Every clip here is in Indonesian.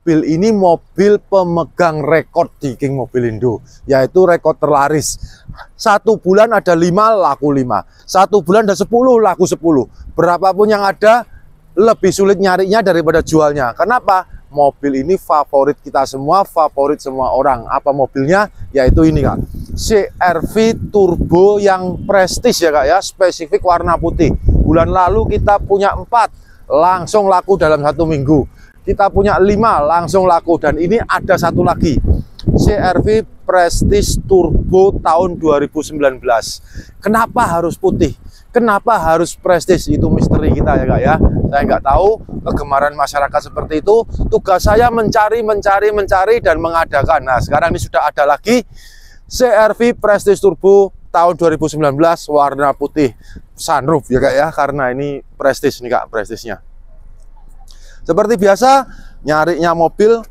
mobil ini mobil pemegang rekor di King Mobilindo, yaitu rekor terlaris. 1 bulan ada 5 laku 5, 1 bulan ada 10 laku 10. Berapapun yang ada, lebih sulit nyarinya daripada jualnya. Kenapa? Mobil ini favorit kita semua, favorit semua orang. Apa mobilnya? Yaitu ini Kak, CR-V turbo yang prestis ya Kak ya, spesifik warna putih. Bulan lalu kita punya 4, langsung laku dalam 1 minggu. Kita punya 5, langsung laku. Dan ini ada satu lagi, CR-V Prestige Turbo tahun 2019. Kenapa harus putih? Kenapa harus prestis? Itu misteri kita ya Kak ya. Saya nggak tahu, kegemaran masyarakat seperti itu. Tugas saya mencari dan mengadakan. Nah sekarang ini sudah ada lagi CR-V Prestige Turbo tahun 2019 warna putih, sunroof ya Kak ya. Karena ini prestis nih Kak, prestisnya. Seperti biasa, nyarinya mobil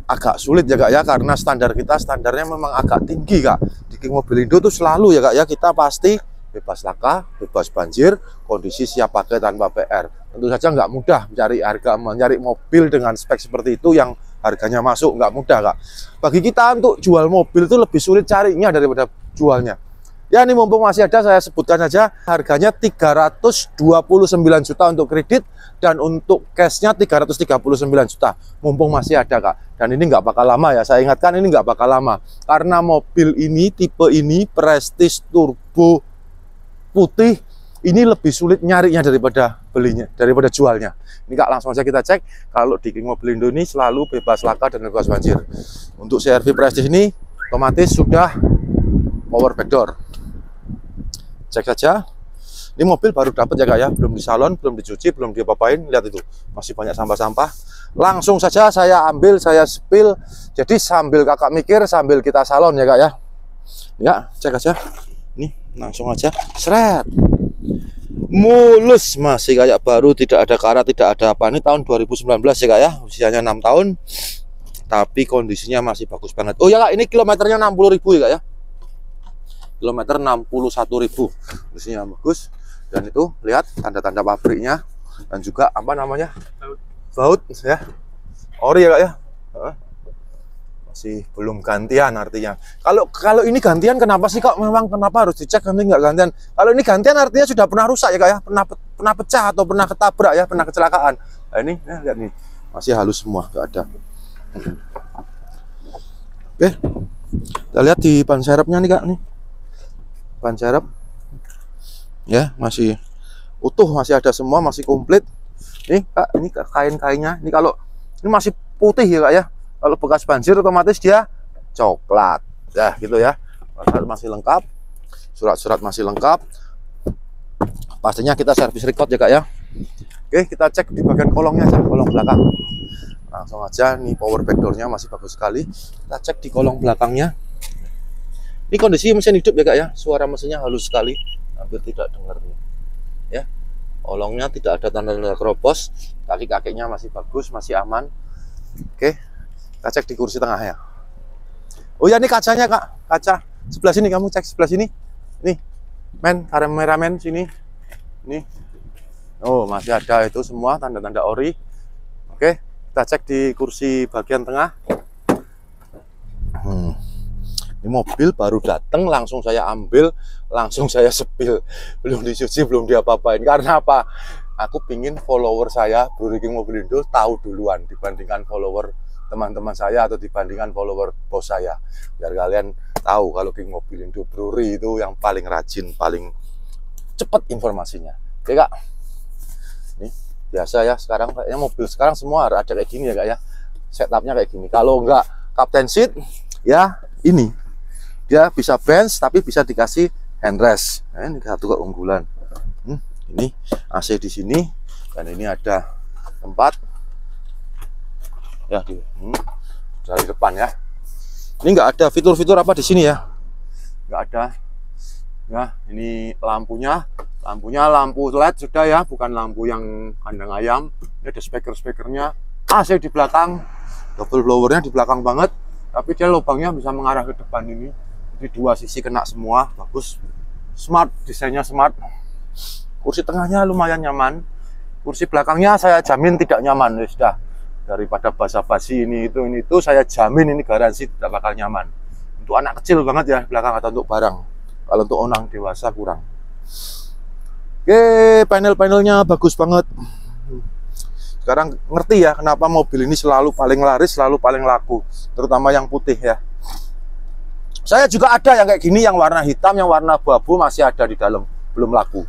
agak sulit ya Kak ya, karena standarnya memang agak tinggi Kak. Di King Mobilindo tuh selalu ya Kak ya, kita pasti bebas laka, bebas banjir, kondisi siap pakai tanpa PR. Tentu saja nggak mudah mencari mobil dengan spek seperti itu yang harganya masuk, nggak mudah Kak. Bagi kita untuk jual mobil itu lebih sulit carinya daripada jualnya. Ya ini mumpung masih ada, saya sebutkan saja harganya 329 juta untuk kredit, dan untuk cashnya 339 juta. Mumpung masih ada Kak. Dan ini nggak bakal lama ya, saya ingatkan ini nggak bakal lama. Karena mobil ini, tipe ini, Prestige Turbo putih, ini lebih sulit nyarinya daripada jualnya. Ini Kak, langsung saja kita cek. Kalau di King Mobilindo ini selalu bebas laka dan bebas banjir. Untuk CR-V Prestige ini otomatis sudah power backdoor. Cek saja. Ini mobil baru dapat ya Kak ya, belum di salon, belum dicuci, belum diapa-apain. Lihat itu, masih banyak sampah-sampah. Langsung saja saya ambil, saya spill. Jadi sambil Kakak mikir, sambil kita salon ya Kak ya. Ya, cek aja. Nih, langsung aja. Seret. Mulus, masih kayak baru, tidak ada karat, tidak ada apa. Ini tahun 2019 ya Kak ya, usianya 6 tahun. Tapi kondisinya masih bagus banget. Oh ya Kak, ini kilometernya 60.000 ya Kak ya. Kilometer 61.000, isinya bagus. Dan itu lihat tanda-tanda pabriknya, dan juga apa namanya, baut ya, ori ya Kak ya. Masih belum gantian artinya. Kalau ini gantian kenapa sih Kak? Memang kenapa harus dicek nanti nggak gantian? Kalau ini gantian artinya sudah pernah rusak ya Kak ya, pernah pecah atau pernah ketabrak ya, pernah kecelakaan. Nah ini ya, lihat nih, masih halus semua, nggak ada. Oke, kita lihat di ban serepnya nih Kak nih. Ban serep ya masih utuh, masih ada semua, masih komplit. Nih Kak, ini kain-kainnya ini, kalau ini masih putih ya Kak ya. Kalau bekas banjir otomatis dia coklat ya gitu ya. Masih lengkap, surat-surat masih lengkap. Pastinya kita servis record ya Kak ya. Oke, kita cek di bagian kolongnya aja, kolong belakang. Langsung aja, nih power backdoornya masih bagus sekali. Kita cek di kolong belakangnya. Ini kondisi mesin hidup ya Kak ya, suara mesinnya halus sekali, hampir tidak dengar nih. Ya, kolongnya tidak ada tanda-tanda keropos, kaki-kakinya masih bagus, masih aman. Oke, kita cek di kursi tengah ya. Oh ya, ini kacanya Kak, kaca sebelah sini, kamu cek sebelah sini. Nih, kameramen sini. Nih, oh masih ada itu semua tanda-tanda ori. Oke, kita cek di kursi bagian tengah. Ini mobil baru datang, langsung saya ambil, langsung saya sepil, belum dicuci, belum diapa-apain. Karena apa? Aku pingin follower saya, Bro King Mobilindo, tahu duluan dibandingkan follower teman-teman saya atau dibandingkan follower bos saya. Biar kalian tahu kalau King Mobilindo Brewery itu yang paling rajin, paling cepat informasinya. Oke Kak, ini biasa ya sekarang kayaknya mobil sekarang semua ada kayak gini ya Kak ya. Setupnya kayak gini. Kalau enggak captain seat, ya ini. Dia bisa bench tapi bisa dikasih handrest. Nah, ini satu keunggulan. Ini AC di sini, dan ini ada tempat ya dari depan ya. Ini nggak ada fitur-fitur apa di sini ya, nggak ada. Ya, ini lampunya lampu LED sudah ya, bukan lampu yang kandang ayam. Ini ada speakernya, AC di belakang, double blowernya di belakang banget, tapi dia lubangnya bisa mengarah ke depan ini. Di dua sisi kena semua, bagus, smart, desainnya smart. Kursi tengahnya lumayan nyaman, kursi belakangnya saya jamin tidak nyaman, ya sudah. Daripada basa-basi ini itu saya jamin ini garansi tidak bakal nyaman. Untuk anak kecil banget ya belakang atau untuk barang. Kalau untuk orang dewasa kurang. Oke, panel-panelnya bagus banget. Sekarang ngerti ya kenapa mobil ini selalu paling laris, selalu paling laku, terutama yang putih ya. Saya juga ada yang kayak gini, yang warna hitam, yang warna abu-abu masih ada di dalam, belum laku.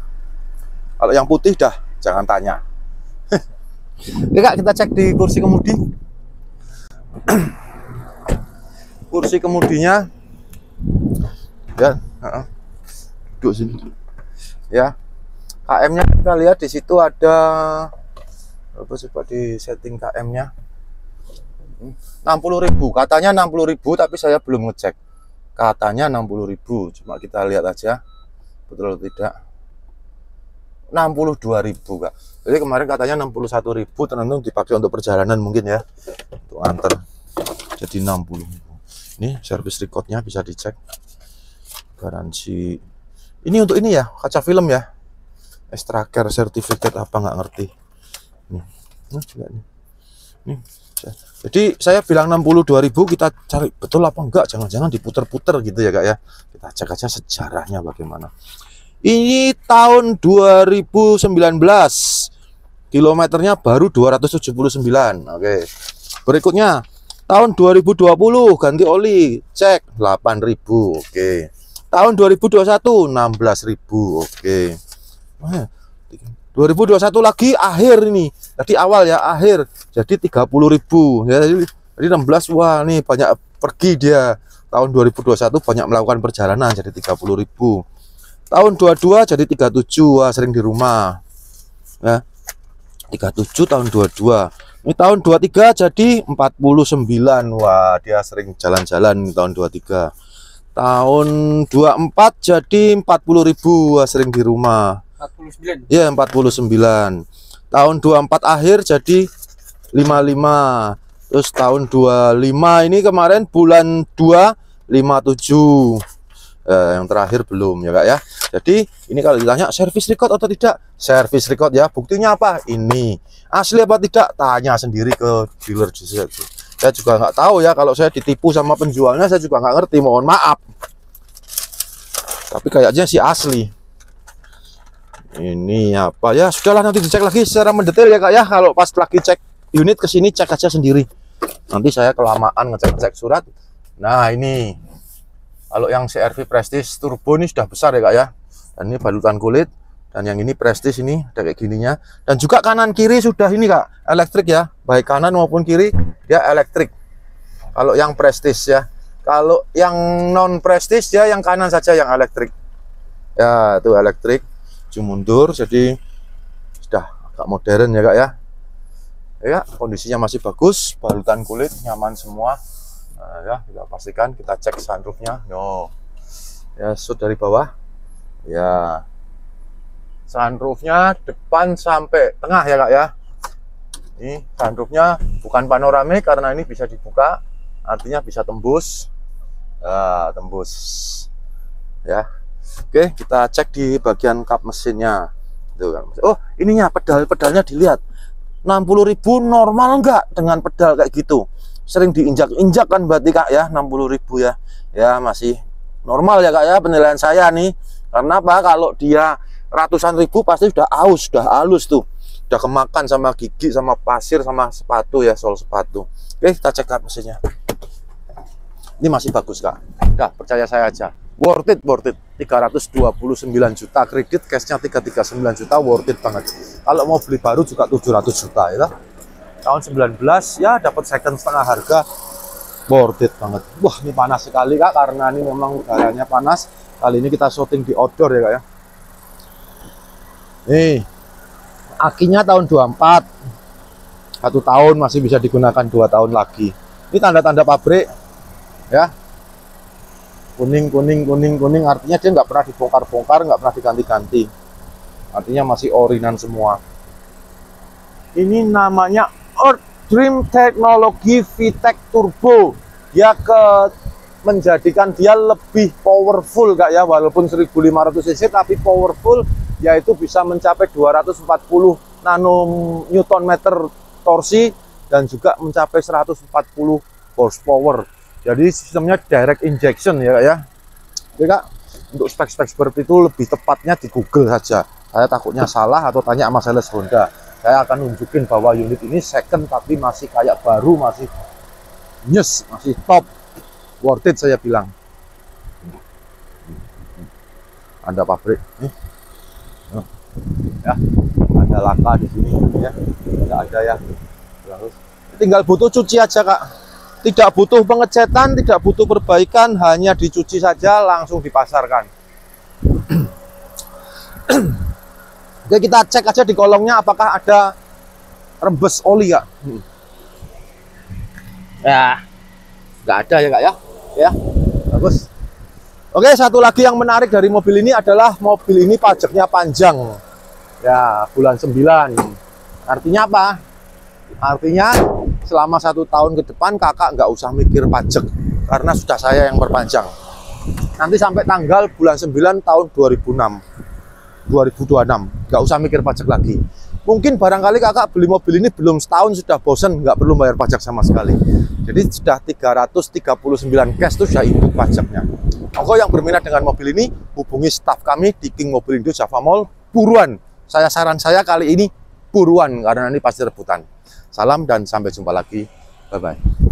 Kalau yang putih dah jangan tanya. Oke Kak, kita cek di kursi kemudi. Kursi kemudinya ya, duduk sini. Ya. KM-nya kita lihat di situ ada apa, coba di setting KM-nya 60.000, katanya 60.000 tapi saya belum ngecek. Katanya 60.000, cuma kita lihat aja betul atau tidak. 62.000 Kak. Jadi kemarin katanya 61.000, tergantung dipakai untuk perjalanan mungkin ya, untuk antar. Jadi 60.000. Ini service recordnya bisa dicek. Garansi. Ini untuk ini ya, kaca film ya. Extra care certificate apa nggak ngerti. Nih. Jadi saya bilang 62.000, kita cari betul apa enggak, jangan-jangan diputer-puter gitu ya Kak ya. Kita cek aja sejarahnya bagaimana. Ini tahun 2019, kilometernya baru 279. Oke. Berikutnya tahun 2020 ganti oli, cek 8.000. Oke. Tahun 2021 16.000. Oke. 2021 lagi akhir ini. Tadi awal ya, akhir. Jadi 30.000 ya. Jadi 16, wah nih banyak pergi dia. Tahun 2021 banyak melakukan perjalanan jadi 30.000. Tahun 22 jadi 37, wah sering di rumah. Ya. 37 tahun 22. Ini tahun 23 jadi 49, wah dia sering jalan-jalan tahun 23. Tahun 24 jadi 40.000, wah sering di rumah. 49. Ya, 49. Tahun 24 akhir jadi 55. Terus tahun 25 ini kemarin bulan 2 57. Yang terakhir belum ya Kak ya. Jadi ini kalau ditanya service record atau tidak, service record ya. Buktinya apa? Ini asli apa tidak? Tanya sendiri ke dealer. Saya juga nggak tahu ya, kalau saya ditipu sama penjualnya saya juga nggak ngerti, mohon maaf. Tapi kayaknya sih asli. Ini apa ya, sudahlah nanti dicek lagi secara mendetail ya Kak ya. Kalau pas lagi cek unit ke sini cek aja sendiri. Nanti saya kelamaan ngecek surat. Nah ini kalau yang CR-V Prestige Turbo ini sudah besar ya Kak ya. Dan ini balutan kulit. Dan yang ini Prestige ini ada kayak gininya. Dan juga kanan kiri sudah ini Kak, elektrik ya. Baik kanan maupun kiri dia elektrik. Kalau yang Prestige ya. Kalau yang non Prestige ya yang kanan saja yang elektrik. Ya itu elektrik. Mundur, jadi sudah agak modern ya Kak ya. Ya kondisinya masih bagus, balutan kulit nyaman semua. Nah, ya kita pastikan, kita cek sunroofnya. No, ya shoot dari bawah. Ya sunroofnya depan sampai tengah ya Kak ya. Ini sunroofnya bukan panoramik karena ini bisa dibuka, artinya bisa tembus. Tembus ya. Oke, kita cek di bagian kap mesinnya. Tuh kan. Oh, ininya pedalnya dilihat. 60.000 normal enggak dengan pedal kayak gitu? Sering diinjak-injak kan berarti Kak ya, 60.000 ya. Ya, masih normal ya Kak ya penilaian saya nih. Karena apa? Kalau dia ratusan ribu pasti sudah aus, sudah halus tuh. Sudah kemakan sama gigi, sama pasir, sama sepatu ya, sol sepatu. Oke, kita cek kap mesinnya. Ini masih bagus Kak. Udah, percaya saya aja. Worth it. 329 juta kredit, cashnya 339 juta, worth it banget. Kalau mau beli baru juga 700 juta ya. Tahun 19 ya dapat second setengah harga, worth it banget. Wah ini panas sekali Kak, karena ini memang udaranya panas. Kali ini kita syuting di outdoor ya Kak ya. Nih akinya tahun 24, 1 tahun masih bisa digunakan, 2 tahun lagi. Ini tanda-tanda pabrik ya. Kuning artinya dia nggak pernah dibongkar-bongkar, nggak pernah diganti-ganti, artinya masih orinan semua. Ini namanya Earth Dream Technology VTEC Turbo. Dia menjadikan dia lebih powerful Kak ya, walaupun 1500 cc tapi powerful, yaitu bisa mencapai 240 nanometer torsi dan juga mencapai 140 horsepower. Jadi sistemnya direct injection ya Kak ya. Oke Kak, untuk spek-spek seperti itu lebih tepatnya di Google saja. Saya takutnya salah atau tanya sama sales Honda. Saya akan nunjukin bahwa unit ini second tapi masih kayak baru, masih nyes, masih top, worth it saya bilang. Ada pabrik ya, ada laka di sini ya, nggak ada ya. Terus tinggal butuh cuci aja Kak, tidak butuh pengecetan, tidak butuh perbaikan, hanya dicuci saja langsung dipasarkan. Oke, kita cek aja di kolongnya apakah ada rembes oli Kak. Ya, nggak ada ya Kak ya. Ya, bagus. Oke, satu lagi yang menarik dari mobil ini adalah mobil ini pajaknya panjang. Ya, bulan 9. Artinya apa? Artinya selama 1 tahun ke depan kakak nggak usah mikir pajak, karena sudah saya yang perpanjang. Nanti sampai tanggal bulan 9 tahun 2026, nggak usah mikir pajak lagi. Mungkin barangkali kakak beli mobil ini belum setahun sudah bosan, nggak perlu bayar pajak sama sekali. Jadi sudah 339 cash itu sudah input pajaknya. Monggo yang berminat dengan mobil ini hubungi staf kami di King Mobilindo Java Mall, buruan. Saran saya kali ini buruan karena ini pasti rebutan. Salam dan sampai jumpa lagi. Bye bye.